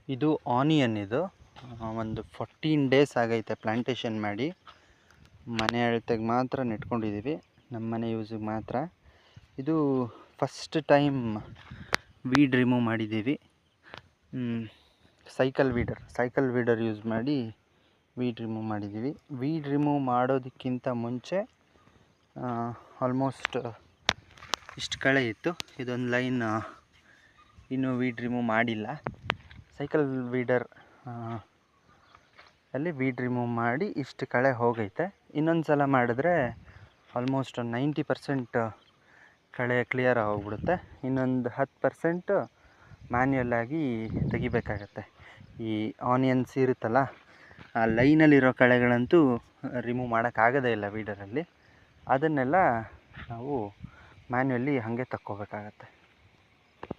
ಇದು ಆನಿಯನ್. ಇದು ಒಂದು 14 ಡೇಸ್ ಆಗೈತೆ ಪ್ಲಾಂಟೇಶನ್ ಮಾಡಿ. ಮನೆ ಅಳತೆಗೆ ಮಾತ್ರ ನೆಟ್ಕೊಂಡಿದ್ದೀವಿ, ನಮ್ಮ ಮನೆ ಯೂಸಿಗೆ ಮಾತ್ರ. ಇದು ಫಸ್ಟ್ ಟೈಮ್ ವೀಡ್ ರಿಮೂವ್ ಮಾಡಿದ್ದೀವಿ. ಸೈಕಲ್ ವೀಡರ್ ಯೂಸ್ ಮಾಡಿ ವೀಡ್ ರಿಮೂವ್ ಮಾಡಿದ್ದೀವಿ. ವೀಡ್ ರಿಮೂವ್ ಮಾಡೋದಕ್ಕಿಂತ ಮುಂಚೆ ಆಲ್ಮೋಸ್ಟ್ ಇಷ್ಟು ಕಳೆ ಇತ್ತು. ಇದೊಂದು ಲೈನ್ ಇನ್ನೂ ವೀಡ್ ರಿಮೂವ್ ಮಾಡಿಲ್ಲ. ಸೈಕಲ್ ವೀಡರ್ ಅಲ್ಲಿ ವೀಡ್ ರಿಮೂವ್ ಮಾಡಿ ಇಷ್ಟು ಕಳೆ ಹೋಗೈತೆ. ಇನ್ನೊಂದು ಸಲ ಮಾಡಿದ್ರೆ ಆಲ್ಮೋಸ್ಟ್ 90% ಕಳೆ ಕ್ಲಿಯರ್ ಆಗೋಗ್ಬಿಡುತ್ತೆ. ಇನ್ನೊಂದು 10% ಮ್ಯಾನ್ಯಲಾಗಿ ತೆಗಿಬೇಕಾಗತ್ತೆ. ಈ ಆನಿಯನ್ಸ್ ಇರುತ್ತಲ್ಲ, ಆ ಲೈನಲ್ಲಿರೋ ಕಳೆಗಳಂತೂ ರಿಮೂವ್ ಮಾಡೋಕ್ಕಾಗೋದೇ ಇಲ್ಲ ವೀಡರಲ್ಲಿ. ಅದನ್ನೆಲ್ಲ ನಾವು ಮ್ಯಾನ್ಯಲಿ ಹಾಗೆ ತಕ್ಕೋಬೇಕಾಗತ್ತೆ.